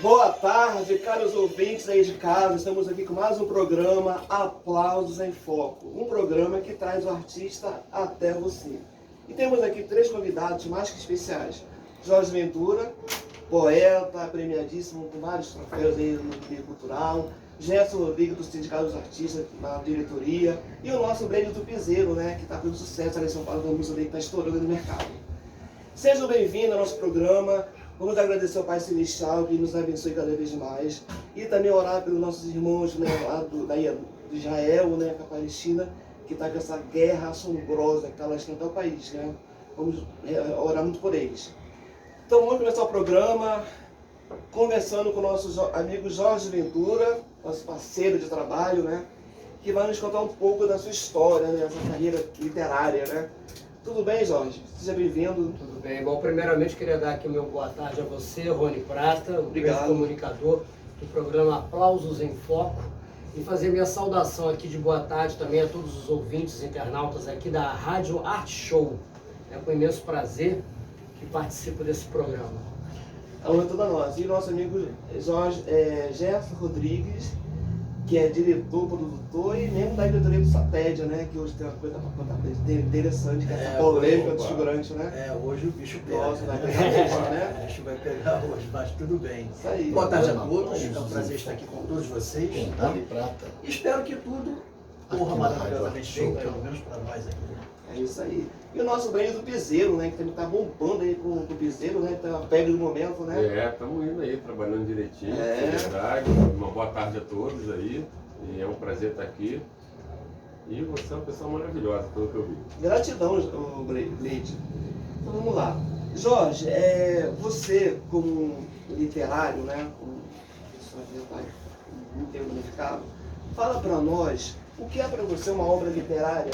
Boa tarde, caros ouvintes aí de casa. Estamos aqui com mais um programa Aplausos em Foco. Um programa que traz o artista até você. E temos aqui três convidados mais que especiais. Jorge Ventura, poeta, premiadíssimo com vários troféus aí no meio cultural. Gerson Rodrigues, do Sindicato dos Artistas, na diretoria. E o nosso Breno Tupizeiro, né, que está fazendo sucesso ali em São Paulo, com a música dele que está estourando no mercado. Sejam bem-vindos ao nosso programa. Vamos agradecer ao Pai Celestial que nos abençoe cada vez mais. E também orar pelos nossos irmãos, né, lá do Israel, né, com a Palestina, que está com essa guerra assombrosa que está lastrando o país. Né? Vamos orar muito por eles. Então vamos começar o programa conversando com o nosso amigo Jorge Ventura, nosso parceiro de trabalho, né, que vai nos contar um pouco da sua história, né, essa carreira literária, né? Tudo bem, Jorge? Seja bem-vindo. Tudo bem. Bom, primeiramente queria dar aqui o meu boa tarde a você, Rony Prata, o grande comunicador do programa Aplausos em Foco, e fazer minha saudação aqui de boa tarde também a todos os ouvintes, internautas aqui da Rádio Art Show. É com imenso prazer que participo desse programa. A honra é toda nossa. E nosso amigo Gerson Rodrigues, que é diretor, produtor e membro da diretoria do Sapédia, né? Que hoje tem uma coisa para contar pra gente interessante, que é essa polêmica dos figurantes, né? Hoje o bicho pega. Nossa, vai pegar hoje, né? O bicho vai pegar hoje, mas tudo bem. Isso aí. Boa tarde a todos, é um prazer estar aqui com todos vocês. Pintada e prata. Espero que tudo corra maravilhosamente bem, pelo menos para nós aqui. É isso aí. E o nosso Breno do Piseiro, né? Que também tá bombando aí com o Piseiro, né? Tá a febre do momento, né? Estamos indo aí, trabalhando direitinho, É verdade. Uma boa tarde a todos aí. E é um prazer estar aqui. E você é uma pessoa maravilhosa, pelo que eu vi. Gratidão, Leite. Então vamos lá. Jorge, você como literário, né? Como pessoa que já está muito tempo no mercado, fala para nós o que é para você uma obra literária.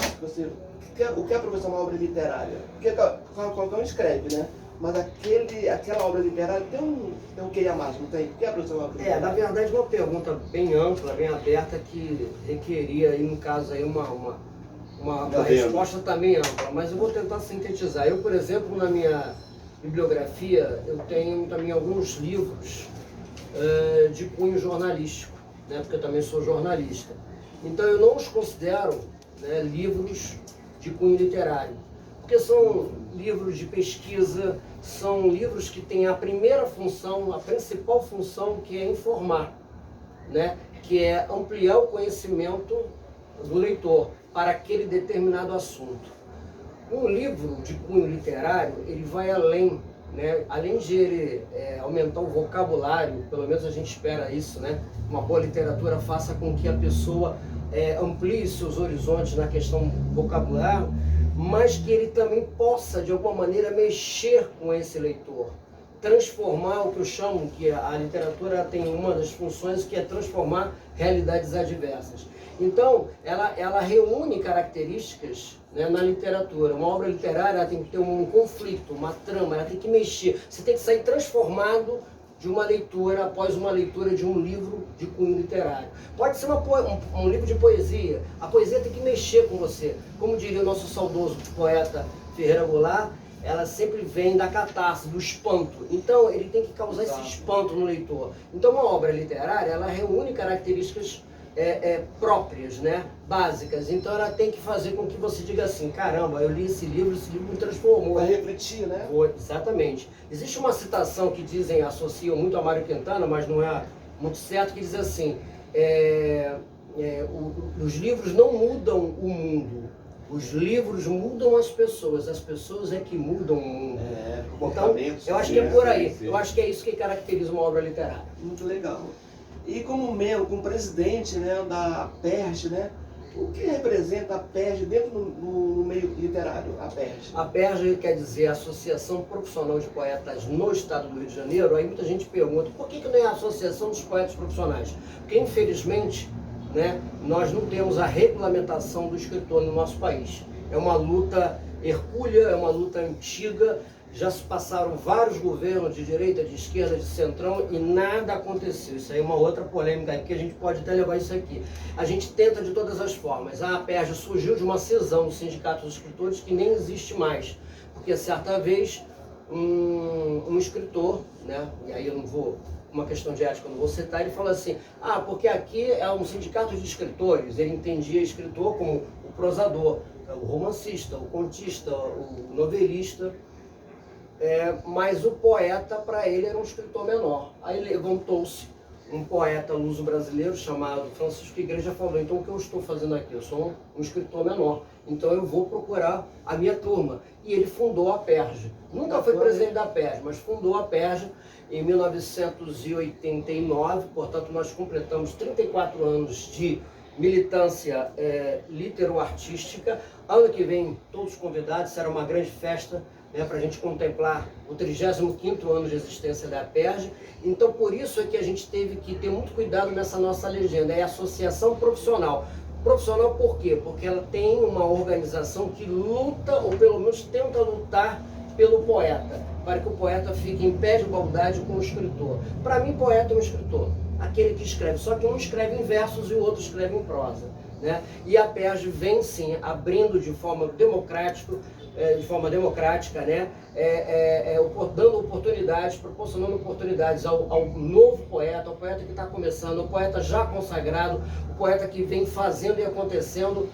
O que é para você uma obra literária? Porque qualquer um escreve, né? Mas aquela obra literária tem um quê a mais, não tem? O que é para você uma obra literária? Na verdade, uma pergunta bem ampla, bem aberta, que requeria, aí, no caso, aí, uma resposta também ampla, mas eu vou tentar sintetizar. Eu, por exemplo, na minha bibliografia, eu tenho também alguns livros de cunho jornalístico, né, porque eu também sou jornalista. Então, eu não os considero, né, livros de cunho literário, porque são livros de pesquisa, são livros que têm a primeira função, a principal função, que é informar, né? Que é ampliar o conhecimento do leitor para aquele determinado assunto. Um livro de cunho literário, ele vai além, né? Além de ele aumentar o vocabulário, pelo menos a gente espera isso, né? Uma boa literatura faça com que a pessoa amplie seus horizontes na questão vocabular, mas que ele também possa, de alguma maneira, mexer com esse leitor, transformar o que eu chamo, que a literatura tem uma das funções, que é transformar realidades adversas. Então, ela reúne características, né, na literatura. Uma obra literária ela tem que ter um conflito, uma trama, ela tem que mexer. Você tem que sair transformado de uma leitura, após uma leitura de um livro de cunho literário. Pode ser um livro de poesia. A poesia tem que mexer com você. Como diria o nosso saudoso poeta Ferreira Goulart, ela sempre vem da catarse, do espanto. Então, ele tem que causar esse espanto no leitor. Então, uma obra literária, ela reúne características próprias, né? Básicas. Então, ela tem que fazer com que você diga assim, caramba, eu li esse livro me transformou. Vai refletir, né? Exatamente. Existe uma citação que dizem, associam muito a Mário Quintana, mas não é muito certo, que diz assim, os livros não mudam o mundo, os livros mudam as pessoas é que mudam o mundo. Então, eu acho que é por aí. Eu acho que é isso que caracteriza uma obra literária. Muito legal. E como membro, como presidente, né, da APERJ, né, o que representa a APERJ dentro do meio literário, a APERJ? A APERJ quer dizer Associação Profissional de Poetas no Estado do Rio de Janeiro. Aí muita gente pergunta, por que não é a Associação dos Poetas Profissionais? Porque, infelizmente, né, nós não temos a regulamentação do escritor no nosso país. É uma luta hercúlea, é uma luta antiga. Já se passaram vários governos de direita, de esquerda, de centrão e nada aconteceu. Isso aí é uma outra polêmica aí, porque a gente pode até levar isso aqui. A gente tenta de todas as formas. A APERJ surgiu de uma cisão do Sindicato dos Escritores que nem existe mais. Porque certa vez um um escritor, né? E aí eu não vou, uma questão de ética, eu não vou citar, ele fala assim, porque aqui é um sindicato de escritores, ele entendia escritor como o prosador, o romancista, o contista, o novelista, mas o poeta para ele era um escritor menor. Aí levantou-se um poeta luso-brasileiro chamado Francisco Igreja e falou, então o que eu estou fazendo aqui? Eu sou um escritor menor, então eu vou procurar a minha turma. E ele fundou a PERJ. Nunca foi presidente da PERJ, mas fundou a PERJ em 1989, portanto nós completamos 34 anos de militância litero-artística. Ano que vem, todos convidados, será uma grande festa, para a gente contemplar o 35º ano de existência da PERJ. Então, por isso é que a gente teve que ter muito cuidado nessa nossa legenda, é a associação profissional. Profissional por quê? Porque ela tem uma organização que luta, ou pelo menos tenta lutar, pelo poeta, para que o poeta fique em pé de igualdade com o escritor. Para mim, poeta é um escritor, aquele que escreve, só que um escreve em versos e o outro escreve em prosa, né? E a PERJ vem, sim, abrindo de forma democrática, né? Dando oportunidades, proporcionando oportunidades ao novo poeta, ao poeta que está começando, ao poeta já consagrado, o poeta que vem fazendo e acontecendo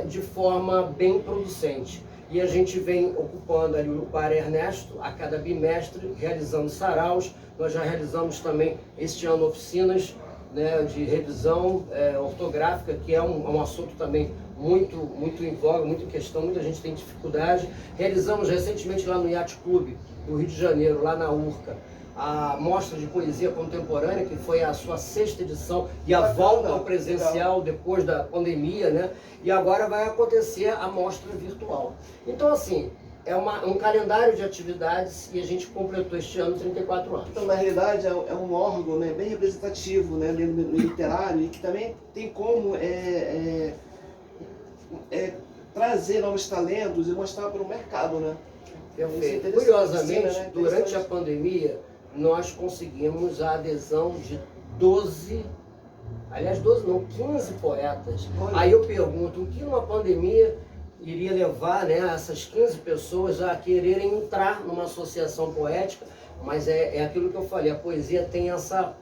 de forma bem producente. E a gente vem ocupando ali o Bar Ernesto a cada bimestre, realizando saraus. Nós já realizamos também este ano oficinas, né, de revisão ortográfica, que é um assunto também muito em voga, muito em questão, muita gente tem dificuldade. Realizamos recentemente lá no Yacht Club do Rio de Janeiro, lá na Urca, a Mostra de Poesia Contemporânea, que foi a sua 6ª edição, e a volta ao presencial depois da pandemia, né? E agora vai acontecer a mostra virtual. Então, assim, é um calendário de atividades e a gente completou este ano 34 anos. Então, na realidade, é um órgão, né, bem representativo, né, dentro do literário, e que também tem como trazer novos talentos e mostrar para o mercado, né? Perfeito. Curiosamente, durante a pandemia, nós conseguimos a adesão de 12 não, 15 poetas. Olha. Aí eu pergunto, o que uma pandemia iria levar, né, essas 15 pessoas a quererem entrar numa associação poética? Mas é aquilo que eu falei, a poesia tem essa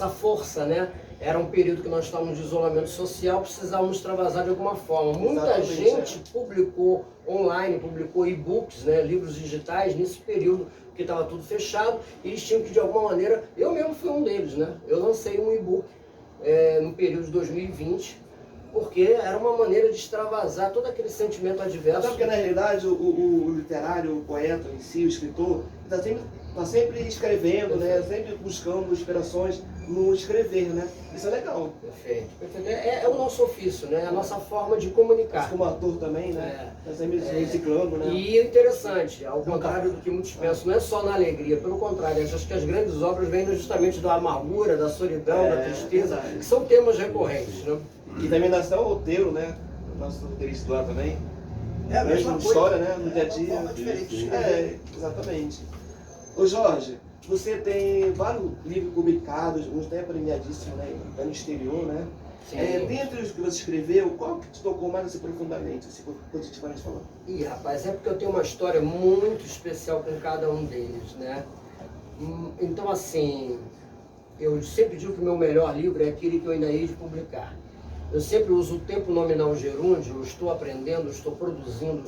força, né? Era um período que nós estávamos de isolamento social, precisávamos extravasar de alguma forma. Muita gente publicou online, publicou e-books, né, livros digitais, nesse período que estava tudo fechado, e eles tinham que, de alguma maneira, eu mesmo fui um deles, né? Eu lancei um e-book no período de 2020, porque era uma maneira de extravasar todo aquele sentimento adverso. Até porque, na realidade, o literário, o poeta em si, o escritor, está sempre escrevendo, né? Sempre buscando inspirações no escrever, né? Isso é legal. Perfeito. É o nosso ofício, né? A nossa forma de comunicar. Mas como ator também, né? Está sempre reciclando, né? E interessante, ao contrário do que muitos pensam, não é só na alegria, pelo contrário, acho que as grandes obras vêm justamente da amargura, da solidão, da tristeza, que são temas recorrentes, né? E também nasceu o roteiro, né? O nosso roteirista lá também. É a mesma coisa, história, né? No dia a dia. É uma forma diferente de escrever. Exatamente. Ô Jorge, você tem vários livros publicados, uns até premiadíssimos, né? No exterior, né? Sim. Dentre os que você escreveu, qual que te tocou mais assim, profundamente, assim, positivamente falando? Ih, rapaz, é porque eu tenho uma história muito especial com cada um deles, né? Então, assim, eu sempre digo que o meu melhor livro é aquele que eu ainda hei de publicar. Eu sempre uso o tempo nominal gerúndio, eu estou aprendendo, eu estou produzindo,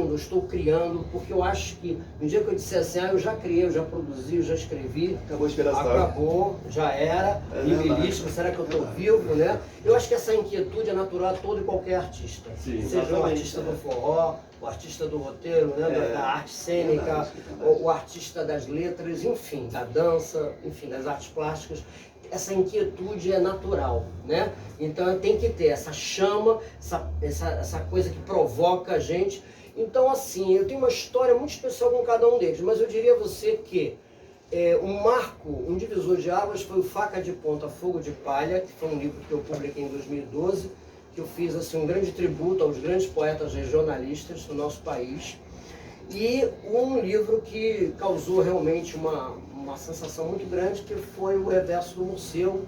eu estou criando, porque eu acho que no dia que eu disser assim, eu já criei, eu já produzi, eu já escrevi, Acabou a inspiração. acabou, já era, nibilístico, será que eu estou vivo, né? Eu acho que essa inquietude é natural a todo e qualquer artista. Sim, seja o artista do forró, o artista do roteiro, né, da arte cênica, o artista das letras, enfim, da dança, enfim, das artes plásticas. Essa inquietude é natural, né? Então tem que ter essa chama, essa coisa que provoca a gente. Então, assim, eu tenho uma história muito especial com cada um deles, mas eu diria a você que um marco, um divisor de águas foi o Faca de Ponta, Fogo de Palha, que foi um livro que eu publiquei em 2012, que eu fiz assim, um grande tributo aos grandes poetas regionalistas do nosso país. E um livro que causou realmente uma sensação muito grande, que foi o Reverso do Morcego,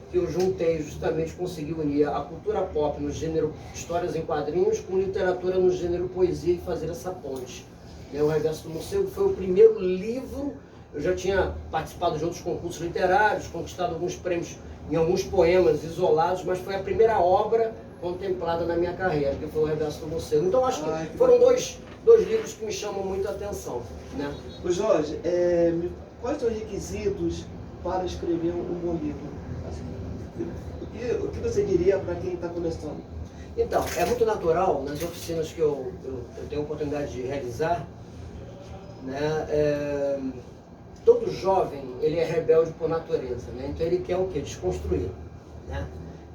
que eu juntei justamente, consegui unir a cultura pop no gênero histórias em quadrinhos com literatura no gênero poesia e fazer essa ponte. né? O Reverso do Morcego foi o primeiro livro. Eu já tinha participado de outros concursos literários, conquistado alguns prêmios em alguns poemas isolados, mas foi a primeira obra contemplada na minha carreira, que foi o Reverso do Morcego. Então acho que foram dois livros que me chamam muito a atenção, né? Ô Jorge, quais são os requisitos para escrever um bom livro? O que você diria para quem está começando? Então, é muito natural, nas oficinas que eu tenho a oportunidade de realizar, né, todo jovem, ele é rebelde por natureza, né? Então ele quer o quê? Desconstruir, né?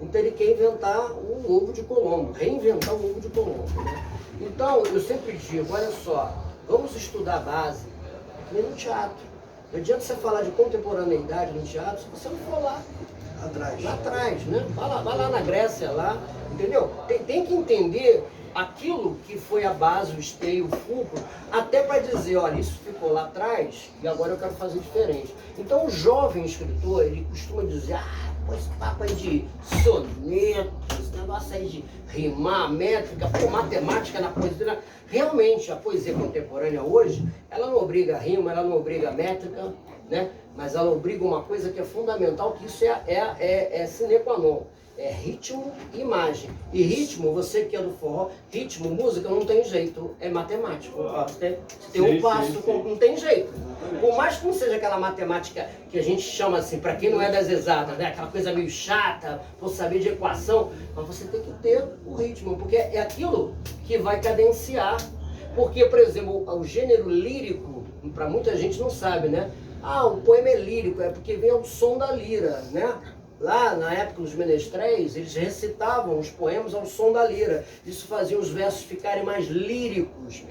Então ele quer inventar o ovo de Colombo, reinventar o ovo de Colombo, né? Então eu sempre digo, olha só, vamos estudar a base, nem no teatro. Não adianta você falar de contemporaneidade no teatro se você não for lá atrás, né? Vai lá na Grécia, lá, entendeu? Tem que entender aquilo que foi a base, o esteio, o fulcro, até para dizer, olha, isso ficou lá atrás e agora eu quero fazer diferente. Então o jovem escritor, ele costuma dizer, pô, esse papo aí de soneto, esse negócio aí de rimar, métrica, pô, matemática na poesia. Realmente, a poesia contemporânea hoje, ela não obriga a rima, ela não obriga a métrica, né? Mas ela obriga uma coisa que é fundamental, que isso é sine qua non. É ritmo e imagem. E ritmo, você que é do forró, ritmo, música, não tem jeito, é matemático. Você tem um passo, não tem jeito. Por mais que não seja aquela matemática que a gente chama assim, para quem não é das exatas, né? Aquela coisa meio chata, por saber de equação, mas você tem que ter o ritmo, porque é aquilo que vai cadenciar. Porque, por exemplo, o gênero lírico, para muita gente não sabe, né? O poema é lírico, é porque vem ao som da lira, né? Lá na época dos menestréis, eles recitavam os poemas ao som da lira. Isso fazia os versos ficarem mais líricos.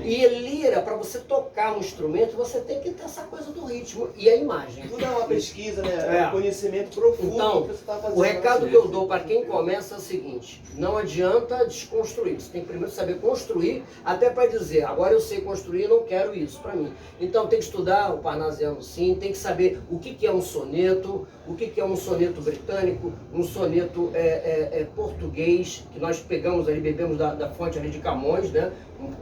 E lira, para você tocar um instrumento, você tem que ter essa coisa do ritmo e a imagem. Tudo é uma pesquisa, né? É um conhecimento profundo então, que você está fazendo. O recado que eu dou para quem começa é o seguinte: não adianta desconstruir. Você tem que primeiro saber construir, até para dizer, agora eu sei construir, não quero isso para mim. Então tem que estudar o parnasiano, sim, tem que saber o que é um soneto, o que é um soneto britânico, um soneto português, que nós pegamos ali, bebemos da fonte ali de Camões, né?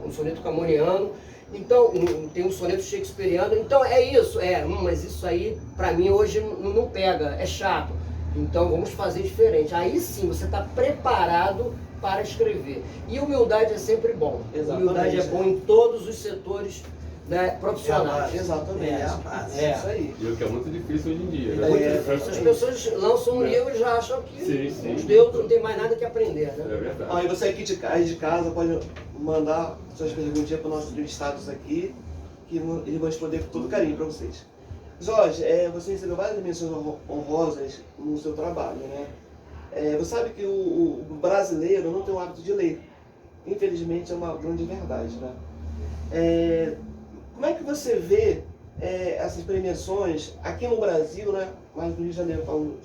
Um soneto camoniano. Então, tem um soneto shakespeariano. Então é isso, mas isso aí para mim hoje não pega, é chato. Então vamos fazer diferente. Aí sim você está preparado para escrever. E humildade é sempre bom. Exatamente, humildade é bom em todos os setores, né, profissionais. Exatamente. É a base. Isso aí. E o que é muito difícil hoje em dia. É muito difícil. As pessoas lançam um livro e já acham que Sim. os deuses não tem mais nada que aprender, É né? verdade. E você aqui de casa pode mandar suas perguntinhas para os nossos entrevistados aqui, que eles vão responder com todo carinho para vocês. Jorge, você recebeu várias menções honrosas no seu trabalho, né? Você sabe que o brasileiro não tem o hábito de ler. Infelizmente é uma grande verdade, né? Como é que você vê essas premiações aqui no Brasil, né? Mas no Rio de Janeiro, falando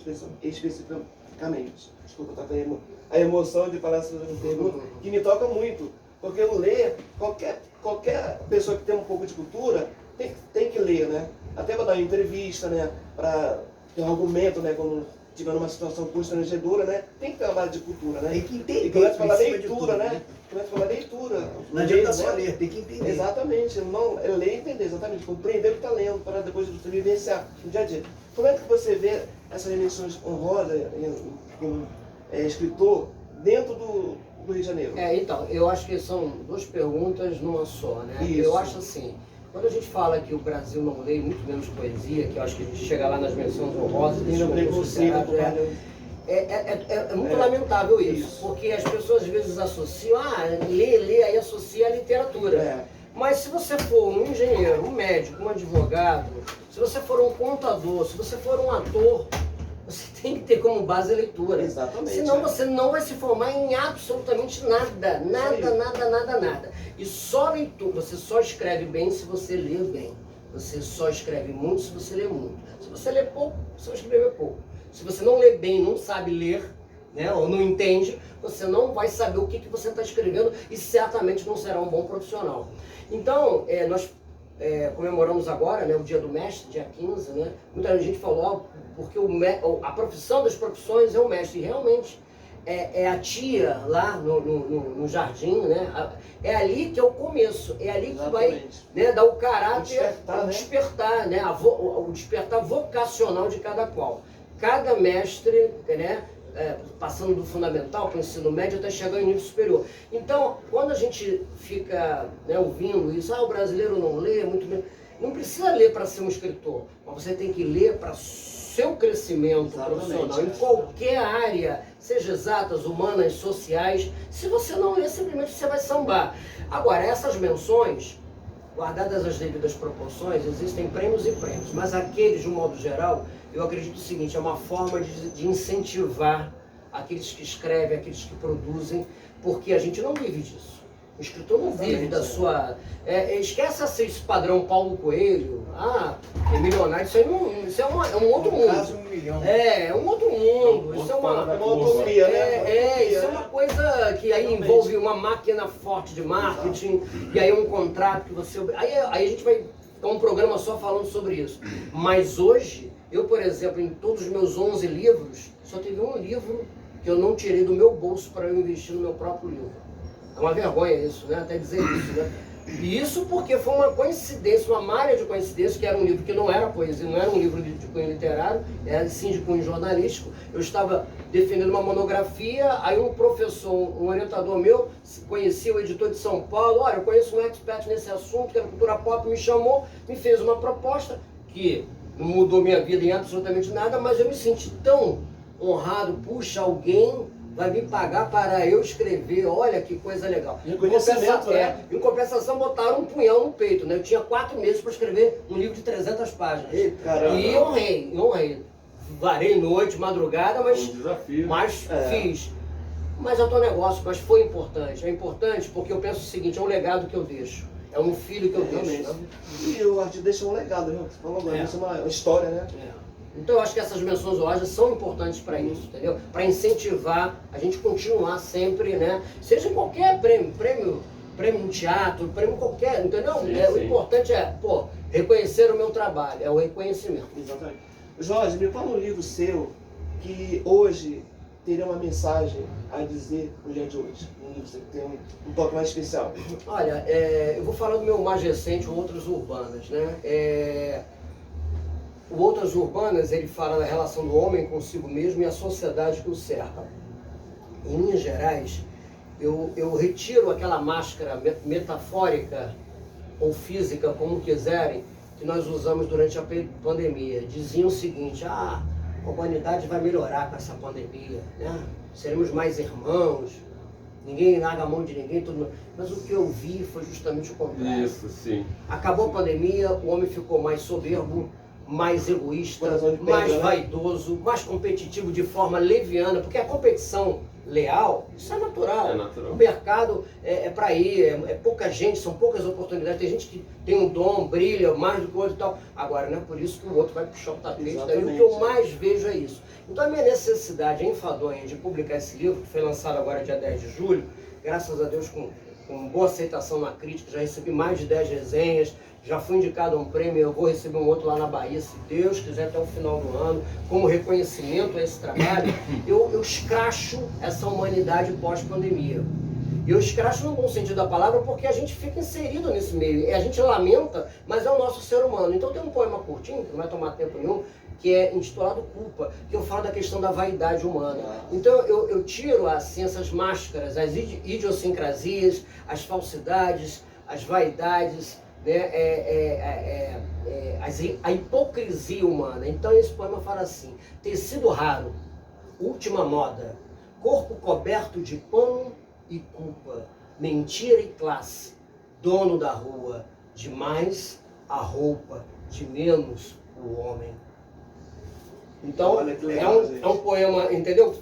especificamente. Desculpa, tá com a emoção de falar essa pergunta, que me toca muito. Porque eu ler, qualquer pessoa que tem um pouco de cultura tem que ler, né? Até para dar uma entrevista, né? Para ter um argumento, né? Quando estiver numa situação constrangedora, né? Tem que ter uma base de cultura, né? Tem que entender. E começa a falar em cima de leitura, tudo, né? Começa a falar leitura. Não adianta só ler, tem que entender. Exatamente. Não, ler e entender, exatamente. Compreender o que está lendo, para depois você vivenciar no dia a dia. Como é que você vê essas menções honrosas como escritor dentro do Rio de Janeiro? Então, eu acho que são duas perguntas numa só, né? Isso. Eu acho assim, quando a gente fala que o Brasil não lê, muito menos poesia, que eu acho que a gente chega lá nas menções honrosas, Tem um preconceito, é muito lamentável isso, porque as pessoas às vezes associam, ler, aí associa a literatura. Mas se você for um engenheiro, um médico, um advogado, se você for um contador, se você for um ator, você tem que ter como base a leitura. Exatamente. Senão você não vai se formar em absolutamente nada. Nada. E só leitura, você só escreve bem se você lê bem. Você só escreve muito se você lê muito. Se você lê pouco, você vai escrever pouco. Se você não lê bem, não sabe ler, né, ou não entende, você não vai saber o que você está escrevendo e certamente não será um bom profissional. Então, nós comemoramos agora, né, o Dia do Mestre, dia 15, né? Muita gente falou, porque a profissão das profissões é o mestre. E realmente, é a tia lá no jardim, né? É ali que é o começo, é ali que vai, né, dar o caráter, o despertar, né? O despertar vocacional de cada qual. Cada mestre, né? Passando do fundamental para o ensino médio até chegar em nível superior. Então, quando a gente fica, né, ouvindo isso, o brasileiro não lê, muito bem. Não precisa ler para ser um escritor, mas você tem que ler para seu crescimento profissional, em qualquer área, seja exatas, humanas, sociais. Se você não ler, simplesmente você vai sambar. Agora, essas menções, guardadas as devidas proporções, existem prêmios e prêmios, mas aqueles, de um modo geral, eu acredito o seguinte, é uma forma de incentivar aqueles que escrevem, aqueles que produzem, porque a gente não vive disso. O escritor não vive da sua... esquece esse padrão Paulo Coelho, é milionário, isso aí não, isso é um outro mundo. Quase 1 milhão. É um outro mundo. Isso é uma utopia, né? Isso é uma coisa que aí envolve uma máquina forte de marketing, e aí um contrato que você... Aí a gente vai ter um programa só falando sobre isso. Mas hoje, eu, por exemplo, em todos os meus 11 livros, só teve um livro que eu não tirei do meu bolso para eu investir no meu próprio livro. É uma vergonha isso, né? Até dizer isso, né? E isso porque foi uma coincidência, uma malha de coincidência, que era um livro que não era poesia, não era um livro de cunho literário, era sim de cunho jornalístico. Eu estava defendendo uma monografia, aí um professor, um orientador meu, conhecia o editor de São Paulo, olha, eu conheço um expert nesse assunto, que era cultura pop, me chamou, me fez uma proposta que não mudou minha vida em absolutamente nada, mas eu me senti tão honrado, puxa, alguém vai me pagar para eu escrever, olha que coisa legal. Em compensação, botaram um punhal no peito, né? Eu tinha 4 meses para escrever um livro de 300 páginas. E honrei. Varei noite, madrugada, mas fiz. Mas é o teu negócio, mas foi importante. É importante porque eu penso o seguinte, é um legado que eu deixo. É um filho que eu deixo. Né? E o artista deixa um legado, né? Você falou agora, deixa uma história, né? Então eu acho que essas menções honrosas são importantes para isso, entendeu? Para incentivar a gente continuar sempre, né? Seja em qualquer prêmio no teatro, prêmio qualquer, entendeu? O importante é, reconhecer o meu trabalho, é o reconhecimento. Exatamente. Jorge, me fala um livro seu que hoje teria uma mensagem a dizer no dia de hoje. Um livro que tem um toque mais especial. Olha, eu vou falar do meu mais recente, Outras Urbanas, né? O Outras Urbanas, ele fala da relação do homem consigo mesmo e a sociedade que o cerca. Em linhas gerais, eu retiro aquela máscara metafórica ou física, como quiserem, que nós usamos durante a pandemia. Diziam o seguinte, a humanidade vai melhorar com essa pandemia, né? Seremos mais irmãos, ninguém larga a mão de ninguém, todo mundo. Mas o que eu vi foi justamente o contrário. Isso, sim. Acabou a pandemia, o homem ficou mais soberbo, mais egoísta, mais vaidoso, mais competitivo de forma leviana, porque a competição leal, isso é natural. O mercado é para ir, é pouca gente, são poucas oportunidades, tem gente que tem um dom, brilha mais do que o outro e tal. Agora, não é por isso que o outro vai puxar o tapete, daí o que eu mais vejo é isso. Então a minha necessidade enfadonha de publicar esse livro, que foi lançado agora dia 10 de julho, graças a Deus com boa aceitação na crítica, já recebi mais de 10 resenhas, já fui indicado a um prêmio, eu vou receber um outro lá na Bahia, se Deus quiser, até o final do ano, como reconhecimento a esse trabalho. Eu escracho essa humanidade pós-pandemia. Eu escracho no bom sentido da palavra porque a gente fica inserido nesse meio. A gente lamenta, mas é o nosso ser humano. Então tem um poema curtinho, que não vai tomar tempo nenhum, que é intitulado Culpa, que eu falo da questão da vaidade humana. Então eu tiro assim, essas máscaras, as idiosincrasias, as falsidades, as vaidades, né, a hipocrisia humana. Então esse poema fala assim: tecido raro, última moda, corpo coberto de pano e culpa, mentira e classe, dono da rua, de mais a roupa, de menos o homem. Então é um poema, entendeu?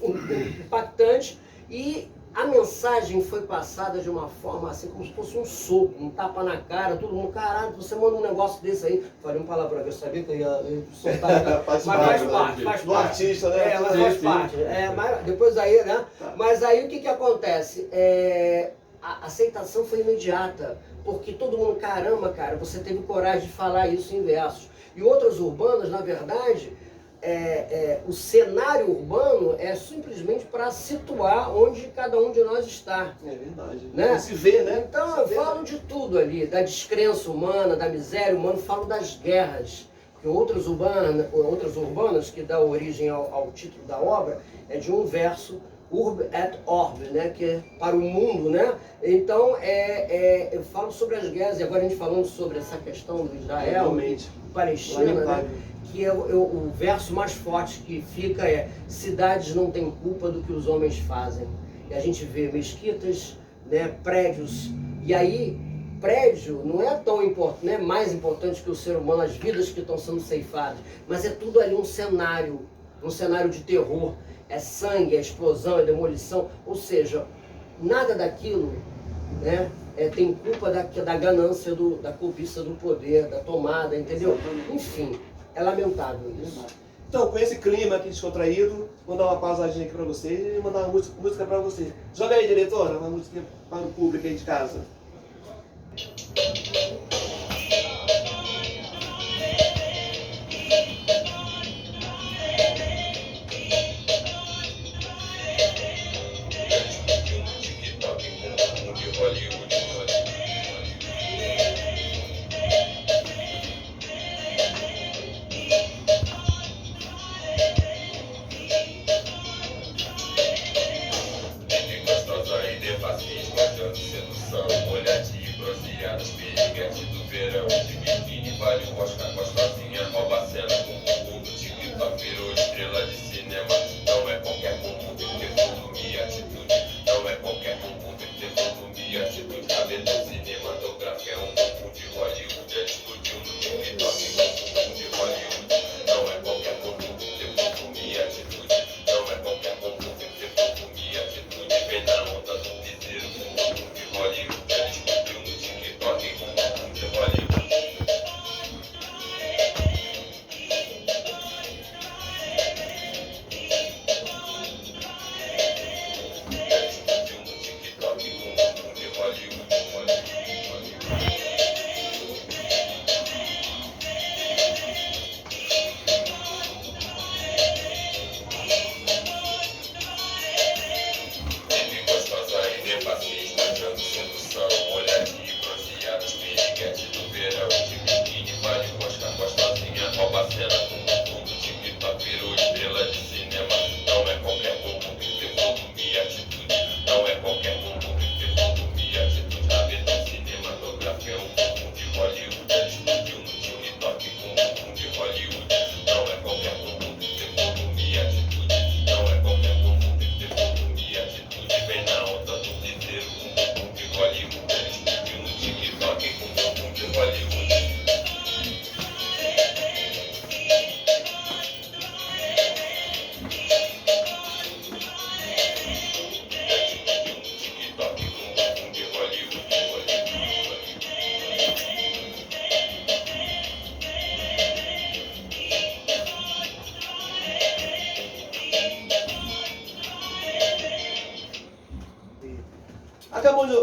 Impactante, e a mensagem foi passada de uma forma assim, como se fosse um soco, um tapa na cara, todo mundo, caralho, você manda um negócio desse aí. Falei um palavrão, eu sabia que eu ia soltar, mas faz parte. Do artista, né? Mas faz parte. Mas depois aí, né? Mas aí o que acontece? A aceitação foi imediata, porque todo mundo, caramba, cara, você teve coragem de falar isso em versos. E Outras Urbanas, na verdade, o cenário urbano é simplesmente para situar onde cada um de nós está. É verdade. Né? Se vê, né? Então eu falo de tudo ali, da descrença humana, da miséria humana, falo das guerras. Porque outras urbanas que dá origem ao título da obra é de um verso, Urb et Orb, né? Que é para o mundo, né? Então eu falo sobre as guerras, e agora a gente falando sobre essa questão do Israel, Realmente. Palestina, né? Que o verso mais forte que fica é: cidades não têm culpa do que os homens fazem. E a gente vê mesquitas, né, prédios, e aí prédio não é tão importante, não é mais importante que o ser humano, as vidas que estão sendo ceifadas, mas é tudo ali um cenário de terror, é sangue, é explosão, é demolição, ou seja, nada daquilo, né, tem culpa da ganância, da cobiça do poder, da tomada, entendeu? Enfim, é lamentável isso. Então, com esse clima aqui descontraído, vou dar uma pausadinha aqui pra vocês e mandar uma música pra vocês. Joga aí, diretora, uma música para o público aí de casa.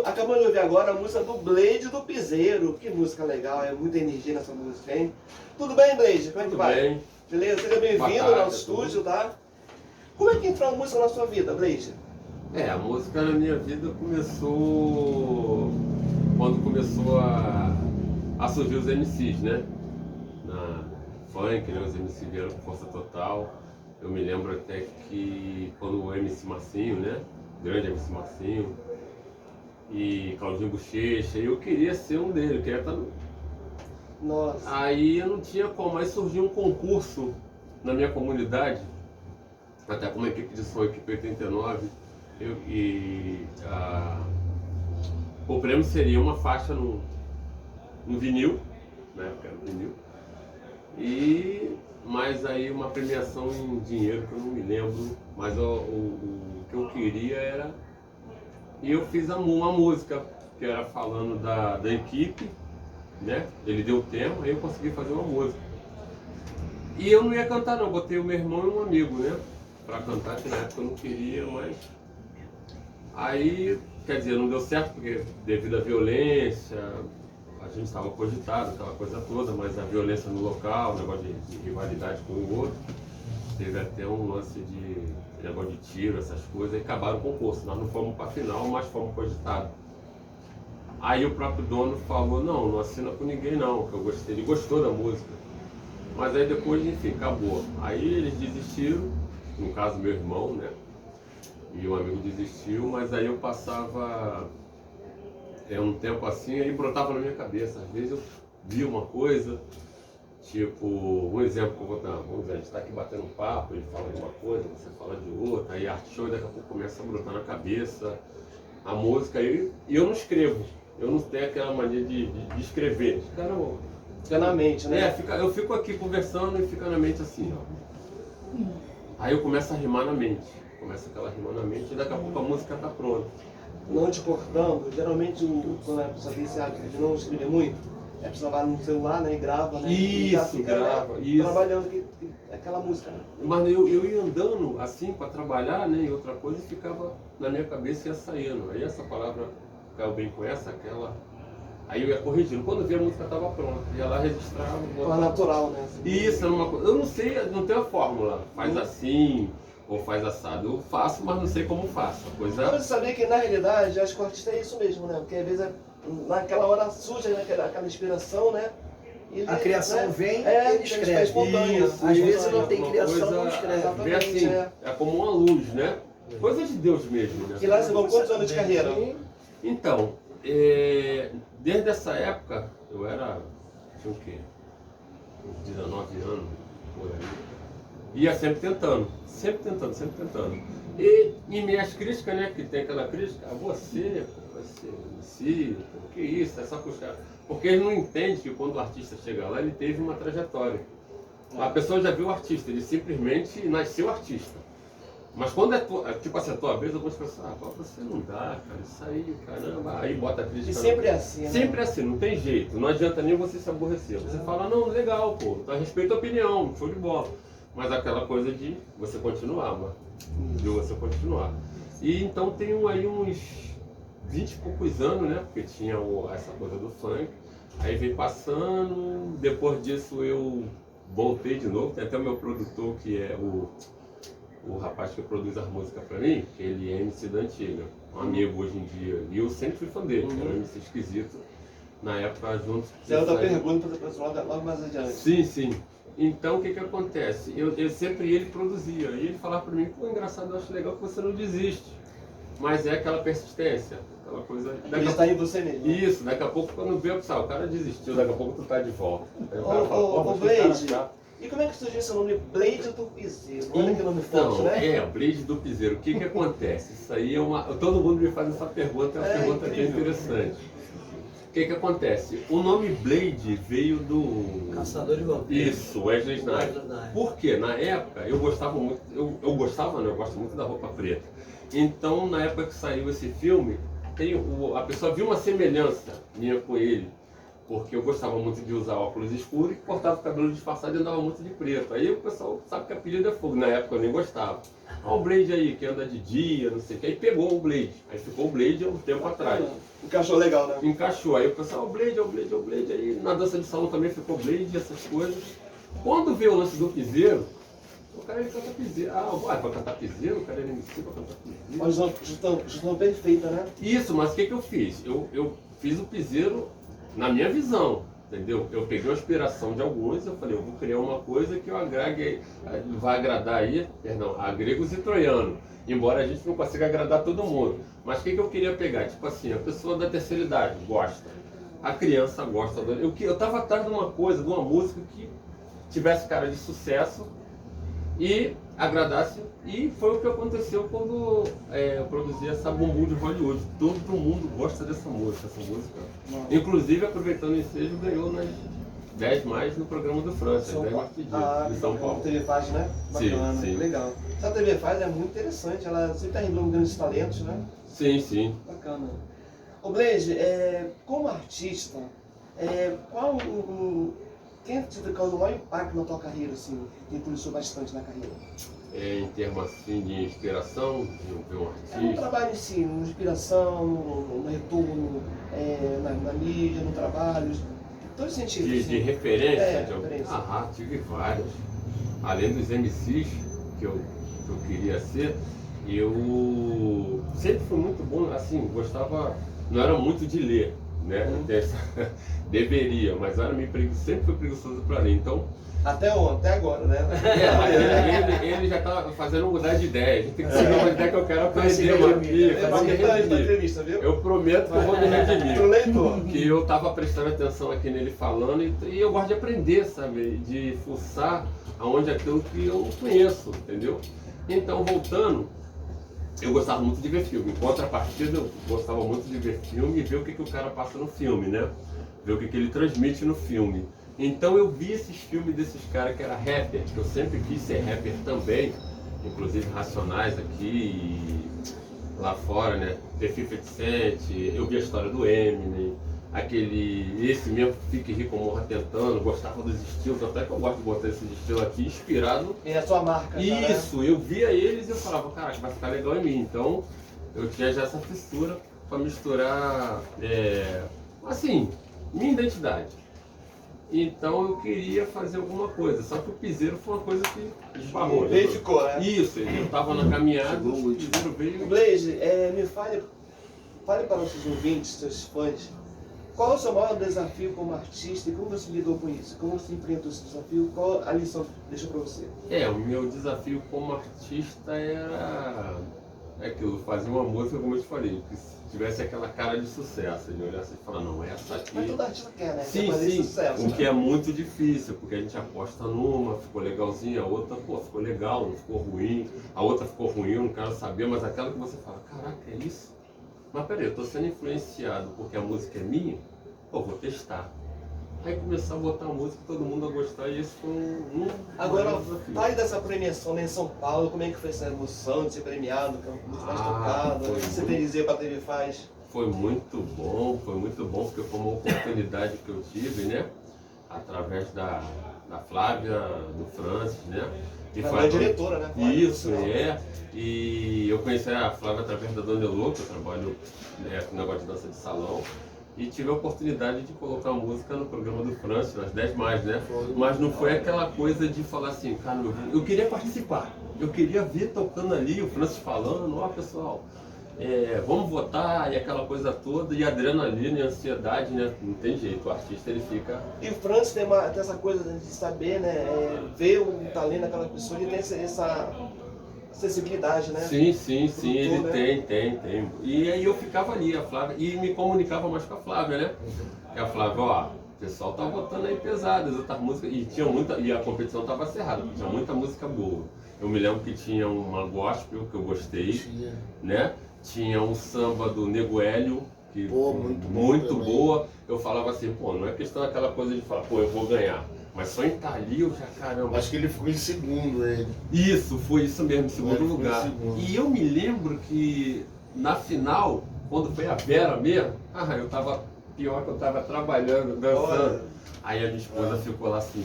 Acabamos de ouvir agora a música do Blade do Piseiro. Que música legal, é muita energia nessa música, hein? Tudo bem, Blade? Como é que vai? Bem. Beleza? Seja bem-vindo ao nosso estúdio, tá? Como é que entrou a música na sua vida, Blade? A música na minha vida começou quando começou a surgir os MCs, né? Na funk, né? Os MCs vieram com força total. Eu me lembro até que quando o MC Marcinho, né? Grande MC Marcinho e Claudinho Bochecha, eu queria ser um deles, eu queria estar... Nossa. Aí eu não tinha como, aí surgiu um concurso na minha comunidade, até com uma equipe de som, equipe 89, o prêmio seria uma faixa no vinil, na época era vinil, mas aí uma premiação em dinheiro que eu não me lembro, mas o que eu queria era... E eu fiz uma música que era falando da equipe, né? Ele deu o tema, aí eu consegui fazer uma música. E eu não ia cantar não, botei o meu irmão e um amigo, né? Pra cantar, que na época eu não queria, mas... Aí, quer dizer, não deu certo, porque devido à violência, a gente estava cogitado, aquela coisa toda, mas a violência no local, o negócio de rivalidade com o outro. teve até um lance de negócio de tiro, essas coisas, e acabaram o concurso. Nós não fomos para a final, mas fomos cogitados. Aí o próprio dono falou, não assina com ninguém não, que eu gostei. Ele gostou da música. Mas aí depois, enfim, acabou. Aí eles desistiram, no caso meu irmão, né? E um amigo desistiu, mas aí eu passava um tempo assim, aí brotava na minha cabeça. Às vezes eu via uma coisa, tipo, um exemplo que eu vou dar, vamos dizer, a gente está aqui batendo um papo, ele fala de uma coisa, você fala de outra, aí arte show, daqui a pouco começa a brotar na cabeça a música, e eu não escrevo, eu não tenho aquela mania de escrever. Fica na mente, né? Eu fico aqui conversando e fica na mente assim, ó. Aí eu começo a rimar na mente, começa aquela rima na mente e daqui a pouco a música está pronta. Não te cortando, geralmente quando a pessoa tem esse hábito de não escrever muito, a pessoa vai no celular, né, e grava, né? E já Isso, fica, grava, né, isso. trabalhando aquela música, né? Mas eu ia andando assim para trabalhar, né, e outra coisa, e ficava na minha cabeça e ia saindo. Aí essa palavra caiu bem com essa, aquela. Aí eu ia corrigindo. Quando eu vi a música estava pronta, ia lá registrar. Uma natural, né? Isso, era uma coisa. Eu não sei, não tenho a fórmula. Faz assim ou faz assado. Eu faço, mas não sei como faço. A coisa. Mas você sabia que na realidade, acho que o artista é isso mesmo, né? Porque às vezes naquela hora surge, né, aquela inspiração, né? E ele, A criação né, vem, escreve ele escreve. espontânea. Isso, às vezes não tem uma criação, coisa, não escreve. vê assim, é como uma luz, né? Coisa de Deus mesmo, né? E lá você vão quantos anos de carreira? Então, desde essa época, eu tinha o quê? Uns 19 anos, por aí. Ia sempre tentando. E em minhas críticas, né, que tem aquela crítica, você MC, que isso, é só puxar. Porque eles não entendem que quando o artista chega lá, ele teve uma trajetória. A pessoa já viu o artista, ele simplesmente nasceu artista. Mas quando tipo assim, a tua vez, eu vou pensar, você não dá, cara, isso aí, caramba, aí bota a crítica. E sempre é assim, né? Sempre é assim, não tem jeito, não adianta nem você se aborrecer. Você fala, não, legal, pô, tá, respeito a opinião, show de bola. Mas aquela coisa de você continuar, mano, de você continuar. E então tem aí uns 20 e poucos anos, né, porque tinha essa coisa do funk, aí veio passando, depois disso eu voltei de novo, tem até o meu produtor que é o rapaz que produz as músicas pra mim, que ele é MC da antiga, um amigo hoje em dia, e eu sempre fui fã dele, era um MC esquisito, na época juntos. Você é outra pergunta para o pessoal logo mais adiante. Sim. Então o que acontece? Eu sempre ele produzia, e ele falava pra mim, pô, engraçado, eu acho legal que você não desiste, mas é aquela persistência, aquela coisa... Ele está em você mesmo. Isso, daqui a pouco quando vê, o cara desistiu, daqui a pouco tu tá de volta. Aí o cara Ô, "Você cara Blade, chato." e como é que surgiu esse nome Blade do Piseiro? Olha que nome forte, né? Blade do Piseiro. O que acontece? Isso aí é uma... Todo mundo me faz essa pergunta, é uma pergunta bem interessante. O que acontece? O nome Blade veio do... Caçador de vampiros. Isso, Wesley Snipes. Por quê? Na época, eu gostava muito... Eu gosto muito da roupa preta. Então, na época que saiu esse filme, a pessoa viu uma semelhança minha com ele. Porque eu gostava muito de usar óculos escuros e cortava o cabelo disfarçado e andava muito de preto. Aí o pessoal sabe que apelido é fogo. Na época eu nem gostava. Olha o Blade aí, que anda de dia, não sei o que. Aí pegou o Blade. Aí ficou o Blade há um tempo atrás. Encaixou legal, né? Encaixou. Aí o pessoal, o Blade. Aí na dança de salão também ficou Blade, essas coisas. Quando veio o lance do piseiro, o cara ele canta piseiro. Vai cantar piseiro? O cara ele MC pra cantar piseiro. Mas justão perfeita, né? Isso, mas o que eu fiz? Eu fiz o piseiro na minha visão, entendeu? Eu peguei a inspiração de alguns, eu falei, eu vou criar uma coisa que eu agregue, vai agradar aí, a gregos e troianos, embora a gente não consiga agradar todo mundo. Mas o que eu queria pegar? Tipo assim, a pessoa da terceira idade gosta, a criança gosta. Eu estava atrás de uma coisa, de uma música que tivesse cara de sucesso e agradasse, e foi o que aconteceu quando eu produzi essa Bumbum de Hollywood. Todo mundo gosta dessa música. Inclusive, aproveitando o ensejo, ganhou nas 10 mais no programa do França, 10 mais pedidos, de São Paulo. A TV Faz, né? Bacana, sim. Legal. Essa TV Faz é muito interessante, ela sempre está revelando grandes talentos, né? Sim. Bacana. Ô Blade, como artista, quem te causou o maior impacto na tua carreira, assim, que influenciou bastante na carreira? Em termos assim de inspiração, de um artista. No trabalho em si, na inspiração, no retorno, na mídia, no trabalho, em todos os sentidos. De referência? Referência. Tive várias. Além dos MCs, que eu queria ser, eu sempre fui muito bom, assim, gostava, não era muito de ler, né? Deveria, mas eu era sempre fui preguiçoso para ler, então... Até agora, né? Mas ele já tá fazendo mudar de ideia, a gente tem que seguir uma ideia que eu quero aprender, viu? Eu prometo que eu vou me redimir. Pro leitor. Que eu tava prestando atenção aqui nele falando e eu gosto de aprender, sabe? De fuçar aonde é aquilo que eu não conheço, entendeu? Então, voltando, eu gostava muito de ver filme. Em contrapartida, eu gostava muito de ver filme e ver o que o cara passa no filme, né? Ver o que ele transmite no filme. Então eu vi esses filmes desses caras que era rapper, que eu sempre quis ser rapper também, inclusive Racionais aqui e lá fora, né? The 50 Cent, eu vi a história do Eminem, esse mesmo Fique Rico Morra Tentando, gostava dos estilos, até que eu gosto de botar esse estilo aqui, inspirado. E a sua marca. Isso, eu via eles e eu falava, caraca, vai ficar legal em mim. Então eu tinha já essa fissura para misturar, assim, minha identidade. Então eu queria fazer alguma coisa, só que o piseiro foi uma coisa que esbarrou. Ficou, né? Isso, eu estava na caminhada, o piseiro veio. Blaze, me fale para os seus ouvintes, seus fãs, qual é o seu maior desafio como artista e como você lidou com isso? Como você enfrentou esse desafio? Qual a lição que deixa para você? O meu desafio como artista era aquilo, fazer uma música, como eu te falei, que tivesse aquela cara de sucesso, de olhar assim e falar, não, essa aqui... Mas todo artista quer, né? Sim, fazer sim, sucesso, o que é muito difícil, porque a gente aposta numa, ficou legalzinha, a outra, ficou legal, não ficou ruim, a outra ficou ruim, eu não quero saber, mas aquela que você fala, caraca, é isso? Mas peraí, eu tô sendo influenciado porque a música é minha, vou testar. Aí começar a botar a música, todo mundo a gostar, e isso foi um Agora, fale dessa premiação né, em São Paulo, como é que foi essa emoção de ser premiado, que é muito mais tocado, o que você tem a dizer para a TV Faz? Foi muito bom, porque foi uma oportunidade que eu tive, né? Através da Flávia, do Francis, né? E foi a diretora, né? Flávia, isso, e eu conheci a Flávia através da Dona Elô, que eu trabalho com negócio de dança de salão. E tive a oportunidade de colocar a música no programa do Francis, nas 10 mais, né? Mas não foi aquela coisa de falar assim, cara, eu queria participar, eu queria ver tocando ali, o Francis falando, ó pessoal, vamos votar, e aquela coisa toda, e adrenalina e ansiedade, né? Não tem jeito, o artista ele fica... E o Francis tem essa coisa de saber, né? Ver o talento daquela pessoa e tem essa acessibilidade, né? Sim, ele tem. E aí eu ficava ali, a Flávia, e me comunicava mais com a Flávia, né? Que a Flávia, o pessoal tá votando aí pesado, as outras músicas, e a competição tava acirrada, tinha muita música boa. Eu me lembro que tinha uma gospel que eu gostei, né? Tinha um samba do Nego Hélio, que muito boa. Eu falava assim, não é questão daquela coisa de falar, eu vou ganhar. Mas só em estar ali eu já, caramba. Acho que ele ficou em segundo, ele. Isso, foi isso mesmo, em segundo lugar. E eu me lembro que na final, quando foi a Vera mesmo, eu tava pior que eu tava trabalhando, dançando. Aí a minha esposa ficou lá assim,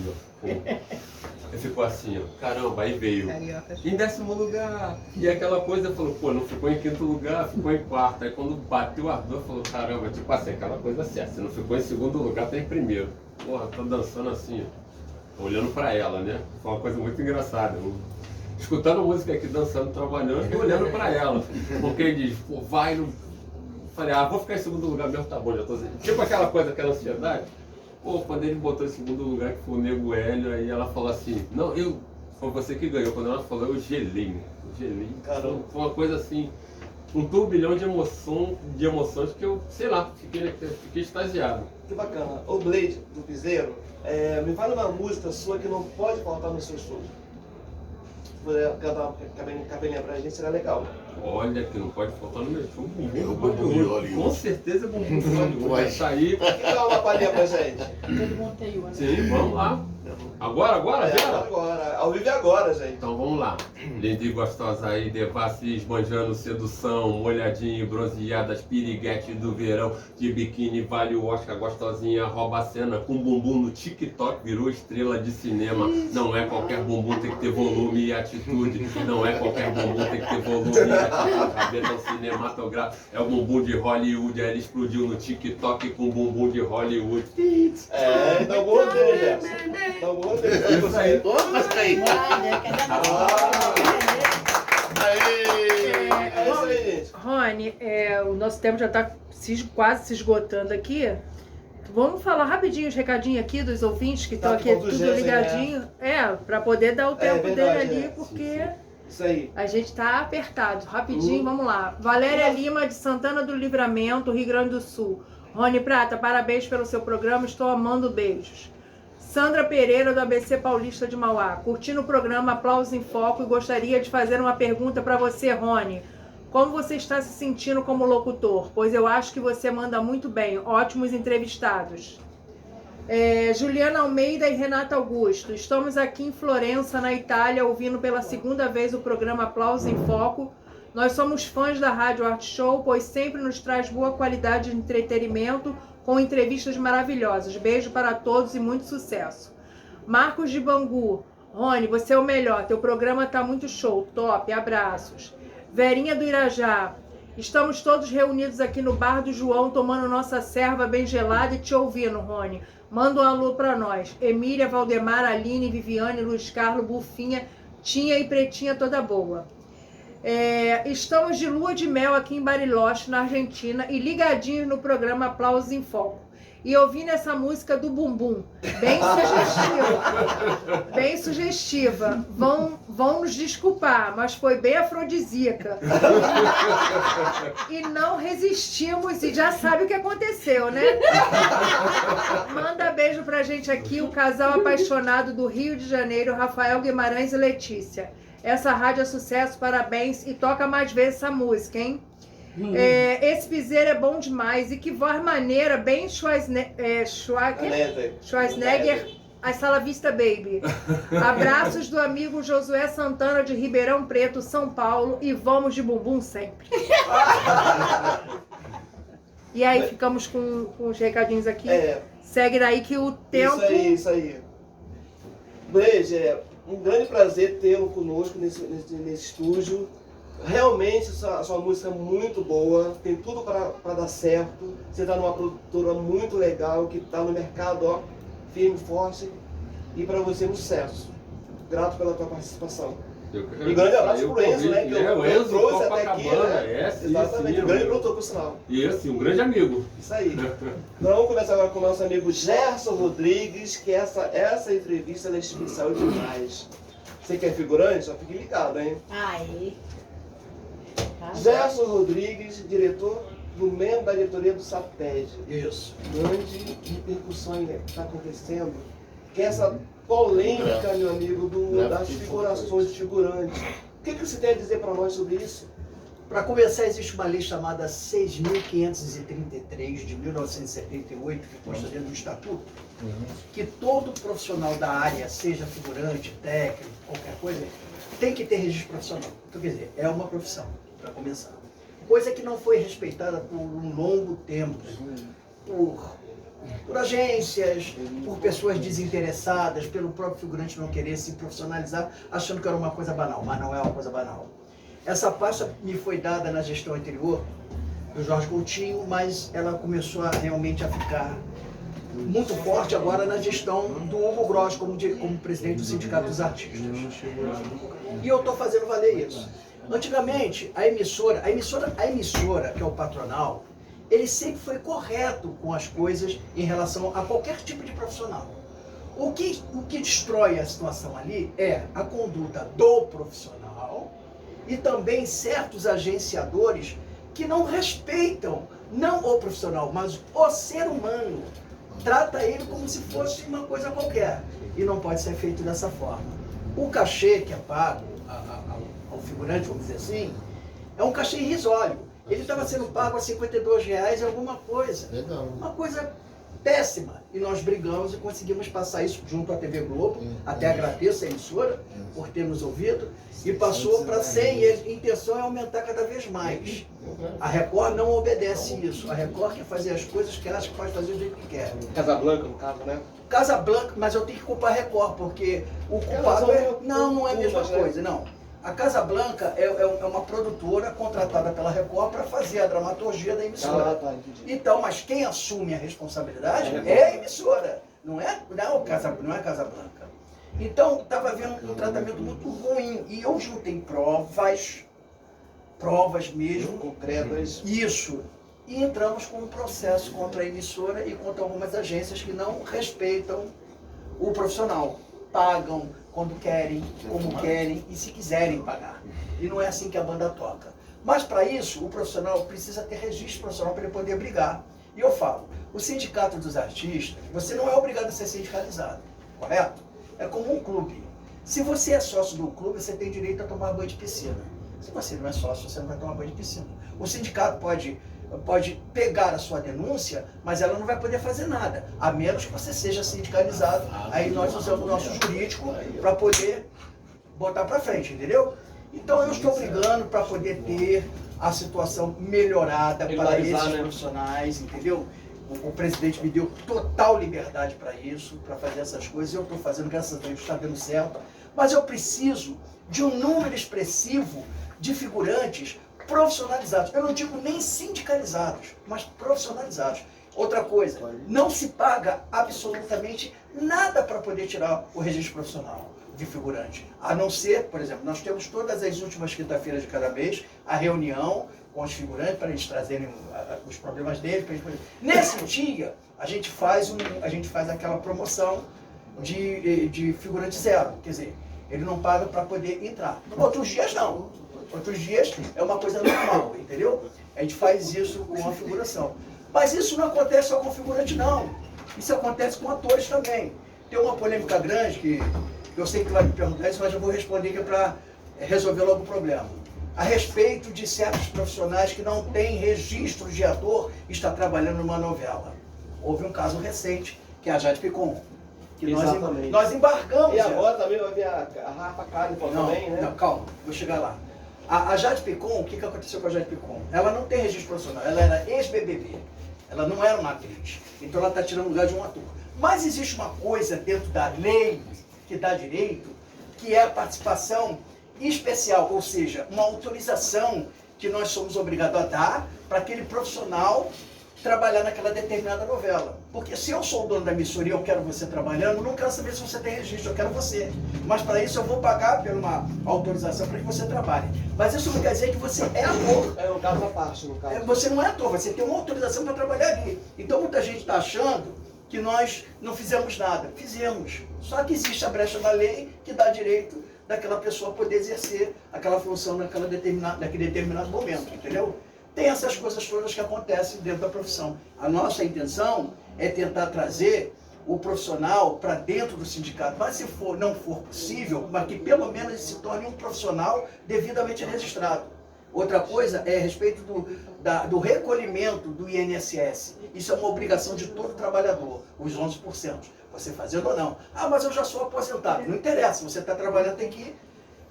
ficou assim, caramba, aí veio. Em 10º lugar. E aquela coisa falou, não ficou em 5º lugar, ficou em 4º. Aí quando bateu o ardor, falou, caramba, tipo assim, aquela coisa certa. Se não ficou em 2º lugar, tá em 1º. Tô dançando assim, olhando pra ela, né? Foi uma coisa muito engraçada. Escutando a música aqui, dançando, trabalhando e olhando pra ela. Porque ele diz, vai no... Falei, vou ficar em 2º lugar mesmo, tá bom, já tô... Tipo aquela coisa, aquela ansiedade. Quando ele botou em 2º lugar, que foi o Nego Hélio, aí ela falou assim, não, foi você que ganhou. Quando ela falou, eu gelei. Caramba. Foi uma coisa assim, um turbilhão de emoções que eu, sei lá, fiquei extasiado. Que bacana. O Blade, do Piseiro, me fala uma música sua que não pode faltar no seu show. Se puder cantar uma capelinha pra gente, será legal. Olha, que não pode faltar no meu show. Com certeza, bumbum vai sair. Dá uma palhinha pra gente. Todo mundo tem uma, né? Sim, vamos lá. Agora, agora. Ao vivo agora, gente. Então vamos lá. Linda e gostosa aí, devassis, esbanjando sedução, molhadinha, bronzeadas, piriguete do verão, de biquíni, vale o Oscar, gostosinha, rouba a cena, com bumbum no TikTok, virou estrela de cinema. Não é qualquer bumbum, tem que ter volume e atitude. Não é qualquer bumbum, tem que ter volume e atitude. Cabeça cinematográfico, é o bumbum de Hollywood, aí ele explodiu no TikTok com o bumbum de Hollywood. Então boa dele, Jefferson. Então boa dele. Isso aí. Mas aí. Olha, cadê a o nosso tempo já está quase se esgotando aqui. Vamos falar rapidinho os recadinhos aqui dos ouvintes que estão aqui tudo ligadinho. Para poder dar o tempo dele ali, porque isso aí. A gente está apertado. Rapidinho, vamos lá. Valéria Lima, de Santana do Livramento, Rio Grande do Sul. Rony Prata, parabéns pelo seu programa, estou amando, beijos. Sandra Pereira, do ABC Paulista de Mauá. Curtindo o programa Aplausos em Foco e gostaria de fazer uma pergunta para você, Rony. Como você está se sentindo como locutor? Pois eu acho que você manda muito bem. Ótimos entrevistados. Juliana Almeida e Renata Augusto. Estamos aqui em Florença, na Itália, ouvindo pela segunda vez o programa Aplausos em Foco. Nós somos fãs da Rádio Art Show, pois sempre nos traz boa qualidade de entretenimento com entrevistas maravilhosas. Beijo para todos e muito sucesso. Marcos de Bangu. Rony, você é o melhor. Teu programa tá muito show. Top. Abraços. Verinha do Irajá. Estamos todos reunidos aqui no Bar do João, tomando nossa serva bem gelada e te ouvindo, Rony. Manda um alô pra nós. Emília, Valdemar, Aline, Viviane, Luiz Carlos, Bufinha, Tinha e Pretinha toda boa. Estamos de lua de mel aqui em Bariloche, na Argentina, e ligadinhos no programa Aplausos em Foco. E ouvindo essa música do Bumbum, bem sugestiva. Bem sugestiva. Vão nos desculpar, mas foi bem afrodisíaca. E não resistimos e já sabe o que aconteceu, né? Manda beijo pra gente aqui, o casal apaixonado do Rio de Janeiro, Rafael Guimarães e Letícia. Essa rádio é sucesso, parabéns, e toca mais vezes essa música, hein? Esse piseiro é bom demais, e que voz maneira, bem Schwarzenegger, a Sala Vista Baby. Abraços do amigo Josué Santana de Ribeirão Preto, São Paulo, e vamos de bumbum sempre. E aí, ficamos com os recadinhos aqui. Segue daí que o tempo... Isso aí. Beijo, um grande prazer tê-lo conosco nesse estúdio. Realmente a sua música é muito boa, tem tudo para dar certo. Você está numa produtora muito legal, que está no mercado firme, forte, e para você um sucesso. Grato pela tua participação. E grande abraço pro Enzo, né? Que eu trouxe até aqui, né? Exatamente, um grande produtor, por sinal. E um grande amigo. Isso aí. Então vamos começar agora com o nosso amigo Gerson Rodrigues, que essa entrevista é especial demais. Você que é figurante, só fique ligado, hein? Aí. Gerson Rodrigues, diretor do membro da diretoria do SATED. Isso. Grande repercussão que está acontecendo, que é essa polêmica, meu amigo, das figurações de figurantes. O que você tem a dizer para nós sobre isso? Para começar, existe uma lei chamada 6.533 de 1978, que consta dentro do Estatuto, que todo profissional da área, seja figurante, técnico, qualquer coisa, tem que ter registro profissional. Então, quer dizer, é uma profissão, para começar. Coisa que não foi respeitada por um longo tempo, por agências, por pessoas desinteressadas, pelo próprio figurante não querer se profissionalizar, achando que era uma coisa banal, mas não é uma coisa banal. Essa pasta me foi dada na gestão anterior, do Jorge Coutinho, mas ela começou realmente a ficar muito forte agora na gestão do Hugo Gross, como presidente do Sindicato dos Artistas. E eu estou fazendo valer isso. Antigamente, a emissora, que é o patronal, ele sempre foi correto com as coisas em relação a qualquer tipo de profissional. O que destrói a situação ali é a conduta do profissional e também certos agenciadores que não respeitam, não o profissional, mas o ser humano. Trata ele como se fosse uma coisa qualquer. E não pode ser feito dessa forma. O cachê que é pago ao figurante, vamos dizer assim, é um cachê irrisório. Ele estava sendo pago a R$52 e alguma coisa. Legal. Uma coisa péssima. E nós brigamos e conseguimos passar isso junto à TV Globo. Até agradeço a emissora por ter nos ouvido. E passou para 100 e a intenção é aumentar cada vez mais. A Record não obedece isso. A Record quer fazer as coisas que acha que pode fazer do jeito que quer. Casablanca, no caso, né? Casablanca, mas eu tenho que culpar a Record, porque o culpado não é a mesma coisa, não. A Casablanca é uma produtora contratada pela Record para fazer a dramaturgia da emissora. Então, mas quem assume a responsabilidade é a emissora, não é Casablanca. Então, estava havendo um tratamento muito ruim. E eu juntei provas provas mesmo. Concretas. Isso. E entramos com um processo contra a emissora e contra algumas agências que não respeitam o profissional. Pagam quando querem, como querem e se quiserem pagar. E não é assim que a banda toca. Mas para isso, o profissional precisa ter registro profissional para ele poder brigar. E eu falo, o sindicato dos artistas, você não é obrigado a ser sindicalizado, correto? É como um clube. Se você é sócio do clube, você tem direito a tomar banho de piscina. Se você não é sócio, você não vai tomar banho de piscina. O sindicato pode pegar a sua denúncia, mas ela não vai poder fazer nada, a menos que você seja sindicalizado. Aí nós usamos o nosso jurídico para poder botar para frente, entendeu? Então eu estou brigando para poder ter a situação melhorada para esses profissionais, entendeu? O presidente me deu total liberdade para isso, para fazer essas coisas. Eu estou fazendo, graças a Deus, está dando certo. Mas eu preciso de um número expressivo de figurantes profissionalizados. Eu não digo nem sindicalizados, mas profissionalizados. Outra coisa, não se paga absolutamente nada para poder tirar o registro profissional de figurante. A não ser, por exemplo, nós temos todas as últimas quinta-feiras de cada mês a reunião com os figurantes para eles trazerem os problemas deles. Nesse dia, a gente faz aquela promoção de figurante zero. Quer dizer, ele não paga para poder entrar. Outros dias não. Outros dias é uma coisa normal, entendeu? A gente faz isso com a figuração. Mas isso não acontece só com figurante, não. Isso acontece com atores também. Tem uma polêmica grande que eu sei que vai me perguntar isso, mas eu vou responder que é para resolver logo o problema. A respeito de certos profissionais que não têm registro de ator e está trabalhando numa novela. Houve um caso recente, que é a Jade Picon, que nós embarcamos. E agora também vai ver a Rafa Kalimann também, né? Não, calma, vou chegar lá. A Jade Picon, o que aconteceu com a Jade Picon? Ela não tem registro profissional, ela era ex-BBB. Ela não era uma atriz. Então ela está tirando o lugar de um ator. Mas existe uma coisa dentro da lei que dá direito, que é a participação especial, ou seja, uma autorização que nós somos obrigados a dar para aquele profissional trabalhar naquela determinada novela. Porque se eu sou o dono da emissora e eu quero você trabalhando, eu não quero saber se você tem registro, eu quero você. Mas para isso eu vou pagar por uma autorização para que você trabalhe. Mas isso não quer dizer que você é ator. É um caso à parte, no caso. Você não é ator, você tem uma autorização para trabalhar ali. Então muita gente está achando que nós não fizemos nada. Fizemos. Só que existe a brecha da lei que dá direito daquela pessoa poder exercer aquela função naquele determinado momento, entendeu? Tem essas coisas todas que acontecem dentro da profissão. A nossa intenção é tentar trazer o profissional para dentro do sindicato, mas se não for possível, mas que pelo menos ele se torne um profissional devidamente registrado. Outra coisa é a respeito do recolhimento do INSS. Isso é uma obrigação de todo trabalhador, os 11%. Você fazendo ou não. Ah, mas eu já sou aposentado. Não interessa, você está trabalhando, tem que ir.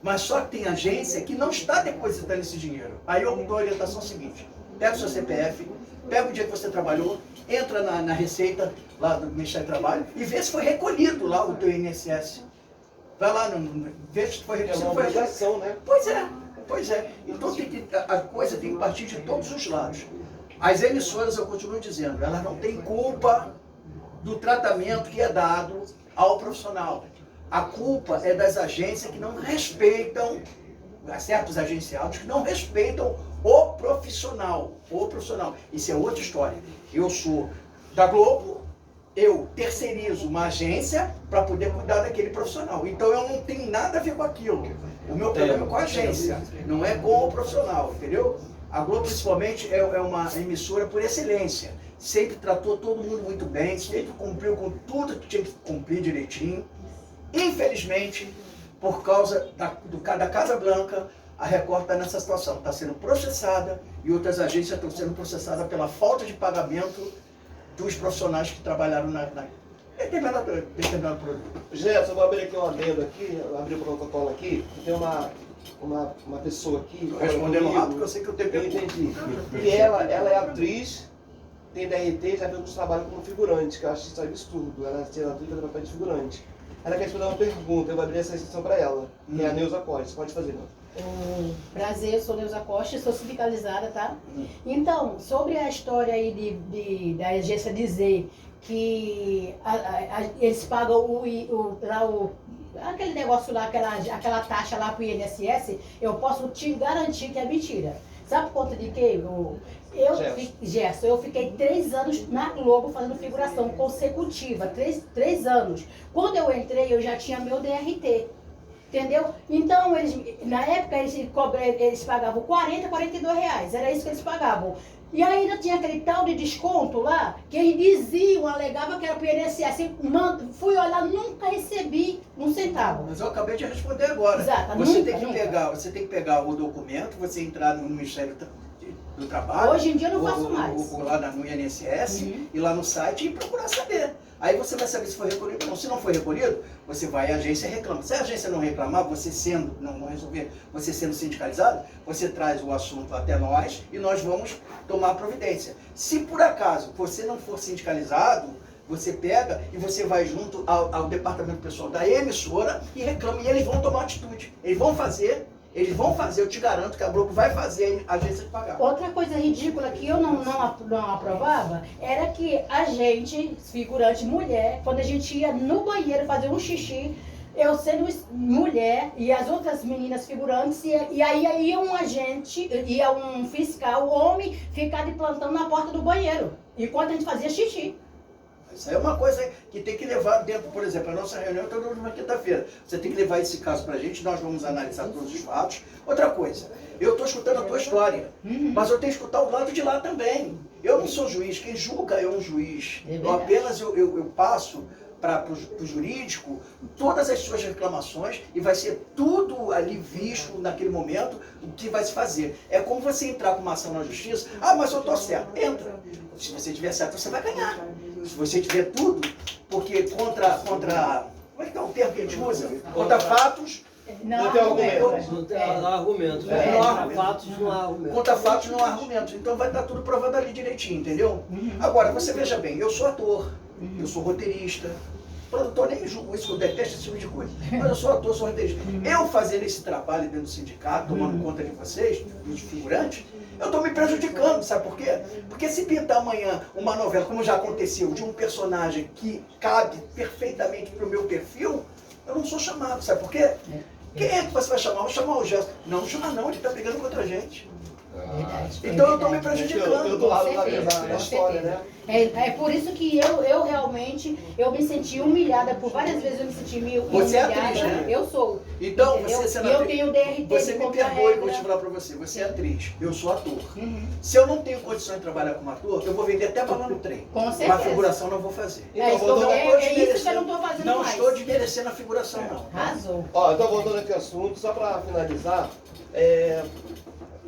Mas só que tem agência que não está depositando esse dinheiro. Aí eu dou a orientação seguinte: pega o seu CPF, pega o dia que você trabalhou, entra na Receita, lá do Ministério do Trabalho, e vê se foi recolhido lá o teu INSS. Vai lá, vê se foi recolhido. É uma obrigação, né? Pois é. Então a coisa tem que partir de todos os lados. As emissoras, eu continuo dizendo, elas não têm culpa do tratamento que é dado ao profissional. A culpa é das agências que não respeitam, certos agenciados que não respeitam o profissional. Isso é outra história. Eu sou da Globo, eu terceirizo uma agência para poder cuidar daquele profissional. Então eu não tenho nada a ver com aquilo. O meu problema é com a agência, não é com o profissional, entendeu? A Globo, principalmente, é uma emissora por excelência. Sempre tratou todo mundo muito bem, sempre cumpriu com tudo que tinha que cumprir direitinho. Infelizmente, por causa da Casa Blanca, a Record está nessa situação. Está sendo processada e outras agências estão sendo processadas pela falta de pagamento dos profissionais que trabalharam na determinado produto. Gerson, eu vou abrir aqui um adendo aqui, abrir o protocolo aqui. Tem uma pessoa aqui... Estou respondendo rápido porque eu sei que eu tenho pergunta. Eu entendi. E ela é atriz, tem DRT, já viu que trabalha como figurante, que eu acho isso absurdo. Ela é atriz para papel de figurante. Ela quer te fazer uma pergunta, eu vou abrir essa exceção para ela, que é a Neuza Costa. Você pode fazer, não? Prazer, eu sou Neuza Costa, sou sindicalizada, tá? Então, sobre a história aí da agência dizer que eles pagam aquele negócio lá, aquela taxa lá pro INSS, eu posso te garantir que é mentira. Sabe por conta de quê? Gerson, eu fiquei 3 anos na Globo fazendo figuração consecutiva, 3 anos. Quando eu entrei, eu já tinha meu DRT. Entendeu? Então, na época, eles pagavam 40, 42 reais. Era isso que eles pagavam. E ainda tinha aquele tal de desconto lá, que eles diziam, alegavam que era pro INSS. Fui olhar, nunca recebi um centavo. Mas eu acabei de responder agora. Exato, Você nunca, tem que nunca. pegar, você tem que pegar o documento, você entrar no Ministério do Trabalho. Hoje em dia eu não faço mais. Lá no INSS, e lá no site e procurar saber. Aí você vai saber se foi recolhido ou não. Se não foi recolhido, você vai à agência e reclama. Se a agência não reclamar, você não resolver, você sendo sindicalizado, você traz o assunto até nós e nós vamos tomar providência. Se por acaso você não for sindicalizado, você pega e você vai junto ao departamento pessoal da emissora e reclama. E eles vão tomar atitude. Eles vão fazer, eu te garanto que a Globo vai fazer a agência de pagar. Outra coisa ridícula que eu não aprovava era que a gente, figurante mulher, quando a gente ia no banheiro fazer um xixi, eu sendo mulher e as outras meninas figurantes, e aí ia um agente, ia um fiscal, homem, ficar de plantão na porta do banheiro, enquanto a gente fazia xixi. Isso aí é uma coisa que tem que levar dentro, por exemplo, a nossa reunião é toda última quinta-feira. Você tem que levar esse caso pra gente, nós vamos analisar todos os fatos. Outra coisa, eu estou escutando a tua história, mas eu tenho que escutar o lado de lá também. Eu não sou juiz, quem julga é um juiz. É Eu apenas eu passo para o jurídico todas as suas reclamações e vai ser tudo ali visto naquele momento o que vai se fazer. É como você entrar com uma ação na justiça, mas eu estou certo, entra. Se você tiver certo, você vai ganhar. Se você tiver tudo, porque contra como é que é o termo que a gente usa? Contra fatos, Não tem argumento. Não tem argumento. É. Não há fatos, não há argumento. contra fatos não há argumentos. Então vai estar tudo provado ali direitinho, entendeu? Agora, você veja bem, eu sou ator, eu sou roteirista, produtor, nem julgo isso, eu detesto esse tipo de coisa. Mas eu sou ator, sou roteirista. Eu fazendo esse trabalho dentro do sindicato, tomando conta de vocês, dos figurantes, eu estou me prejudicando, sabe por quê? Porque se pintar amanhã uma novela, como já aconteceu, de um personagem que cabe perfeitamente para o meu perfil, eu não sou chamado, sabe por quê? Quem é que você vai chamar? Vou chamar o Gerson. Não chama não, ele está brigando contra a gente. Verdade, Então eu estou me verdade. prejudicando. Eu tô lá Com certeza, na com história, certeza. né? É por isso que eu realmente, eu me senti humilhada, por várias vezes eu me senti humilhada. Você é atriz, né? Eu sou. Então, entendeu? você sendo E eu atriz, tenho DRT você de me perdoe, vou te contra-regra. falar pra você, você é atriz, eu sou ator. Se eu não tenho condições de trabalhar como ator, eu vou vender até bala no trem. Com Mas certeza. a figuração não vou fazer. É, Então, voltando- é isso que eu não tô fazendo Não mais. estou desmerecendo a figuração, não. Arrasou. Ó, então voltando aqui ao assunto, só para finalizar,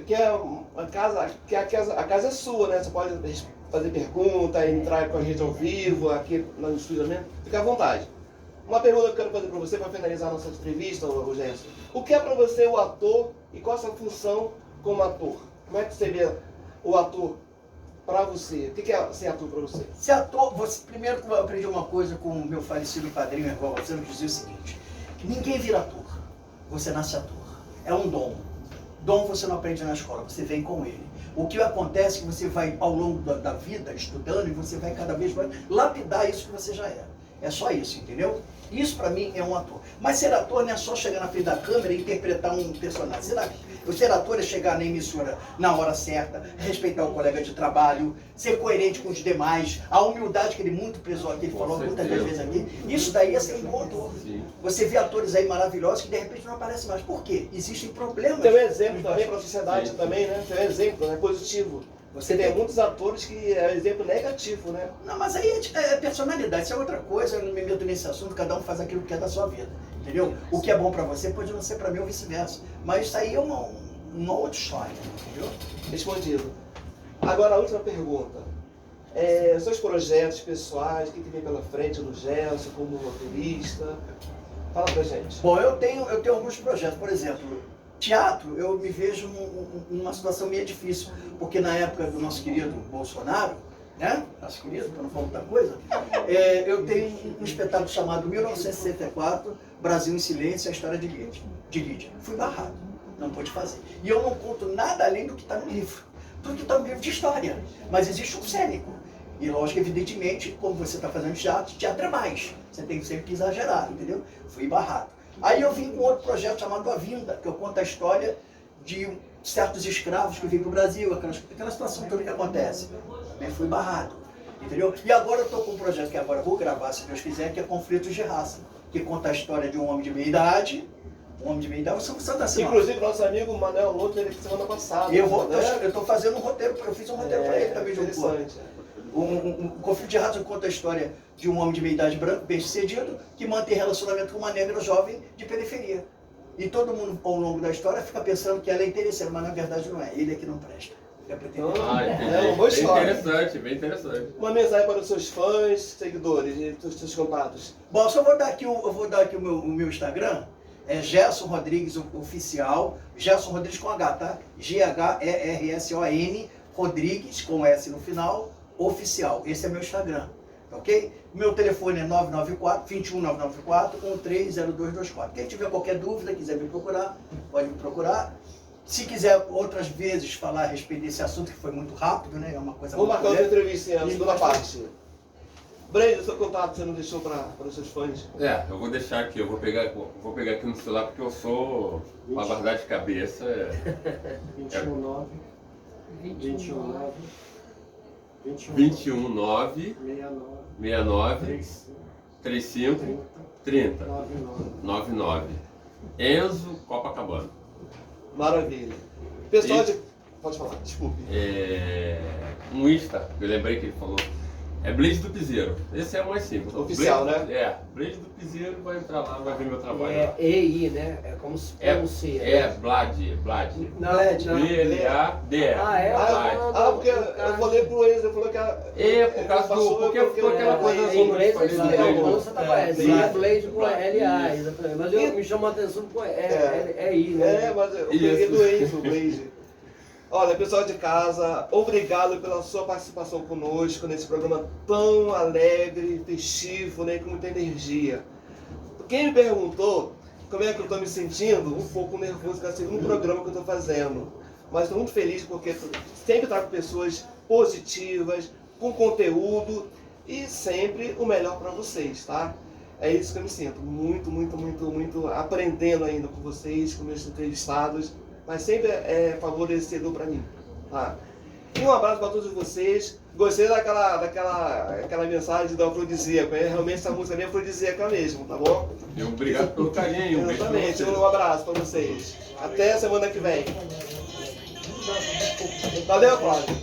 que a casa é sua, né? Você pode fazer pergunta, entrar com a gente ao vivo, aqui no estúdio também, fica à vontade. Uma pergunta que eu quero fazer para você, para finalizar a nossa entrevista, ô Gerson. O que é para você o ator e qual a sua função como ator? Como é que você vê o ator para você? O que é ser ator para você? Se ator, primeiro eu aprendi uma coisa com o meu falecido padrinho, você me dizia o seguinte, que ninguém vira ator, você nasce ator. É um dom. Dom você não aprende na escola, você vem com ele. O que acontece é que você vai, ao longo da vida, estudando, e você vai cada vez mais lapidar isso que você já é. É só isso, entendeu? Isso pra mim é um ator. Mas ser ator não é só chegar na frente da câmera e interpretar um personagem. Ser ator é chegar na emissora na hora certa, respeitar o colega de trabalho, ser coerente com os demais, a humildade que ele muito prezou aqui, ele falou muitas vezes aqui. Isso daí é ser um bom ator. Você vê atores aí maravilhosos que de repente não aparecem mais. Por quê? Existem problemas. Tem um exemplo também para a sociedade também, né? Tem um exemplo, né? Positivo. Você tem muitos atores que é um exemplo negativo, né? Não, mas aí é personalidade, isso é outra coisa, eu não me meto nesse assunto, cada um faz aquilo que quer da sua vida, entendeu? O que é bom pra você pode não ser pra mim ou vice-versa, mas isso aí é uma outra história, entendeu? Respondido. Agora a última pergunta. Seus projetos pessoais, o que vem pela frente do Gerson como roteirista? Fala pra gente. Bom, eu tenho alguns projetos, por exemplo, teatro, eu me vejo numa situação meio difícil, porque na época do nosso querido Bolsonaro, né? Nosso querido, para não falar outra coisa, eu tenho um espetáculo chamado 1964, Brasil em Silêncio, a história de Lídia. Fui barrado, não pude fazer. E eu não conto nada além do que está no livro. Tudo que está no livro de história. Mas existe um cênico. E lógico, evidentemente, como você está fazendo teatro é mais. Você tem sempre que exagerar, entendeu? Fui barrado. Aí eu vim com outro projeto chamado A Vinda, que eu conto a história de certos escravos que vêm para o Brasil, aquela situação toda que acontece. Fui barrado, entendeu? E agora eu estou com um projeto que agora eu vou gravar, se Deus quiser, que é Conflitos de Raça, que conta a história de um homem de meia idade. Um homem de meia idade, você está assim. Inclusive, nosso amigo Manuel Louco, ele semana passada. Eu estou fazendo um roteiro, eu fiz um roteiro para ele também de um pouco. Um Conflito de Raça conta a história de um homem de meia idade branco, bem sucedido, que mantém relacionamento com uma negra jovem de periferia. E todo mundo, ao longo da história, fica pensando que ela é interesseira, mas na verdade não é. Ele é que não presta. Entendi. É uma boa história. Bem interessante. Uma mensagem para os seus fãs, seguidores e os seus contatos. Bom, só vou dar aqui, eu vou dar aqui o meu Instagram. É Gerson Rodrigues Oficial. Gerson Rodrigues com H, tá? Gerson Rodrigues com S no final, Oficial. Esse é meu Instagram, ok? Meu telefone é 994-21994-130224. Quem tiver qualquer dúvida, quiser me procurar, pode me procurar. Se quiser outras vezes falar a respeito desse assunto, que foi muito rápido, né? É uma coisa Vou muito marcar outra breve. entrevista, a segunda parte. Brenda, seu contato você não deixou para os seus fãs? Eu vou deixar aqui, eu vou pegar aqui no celular porque eu sou uma guardar de cabeça. 219 219 69 35 30 99. Enzo Copacabana. Maravilha. Pessoal de... Pode falar, desculpe. Um Insta, eu lembrei que ele falou. É Blade do Piseiro. Esse é o mais simples. Oficial, Blade, né? Blade do Piseiro, vai entrar lá, vai ver meu trabalho. É EI, né? É como se pronuncia. Blade. Não, B-L-A-D-E. Ah, é? Porque eu falei pro Enzo, ele falou que por causa do... Porque ficou aquela coisa Em azul. inglês é isso mesmo, quando você tá Blade. Blade com L-A, exatamente. Mas me chamou a atenção porque é I, né? mas eu peguei do Enzo, Blade. Olha, pessoal de casa, obrigado pela sua participação conosco nesse programa tão alegre, festivo, né, com muita energia. Quem me perguntou como é que eu estou me sentindo, um pouco nervoso com esse segundo programa que eu estou fazendo. Mas estou muito feliz porque sempre trago pessoas positivas, com conteúdo e sempre o melhor para vocês, tá? É isso que eu me sinto, muito aprendendo ainda com vocês, com meus entrevistados. Mas sempre é favorecedor para mim, tá? E um abraço para todos vocês. Gostei daquela mensagem do afrodisíaco, hein? Realmente essa música é bem afrodisíaca mesmo, tá bom? Obrigado pelo carinho. Exatamente, um abraço para vocês. Até semana que vem. Valeu, Cláudio.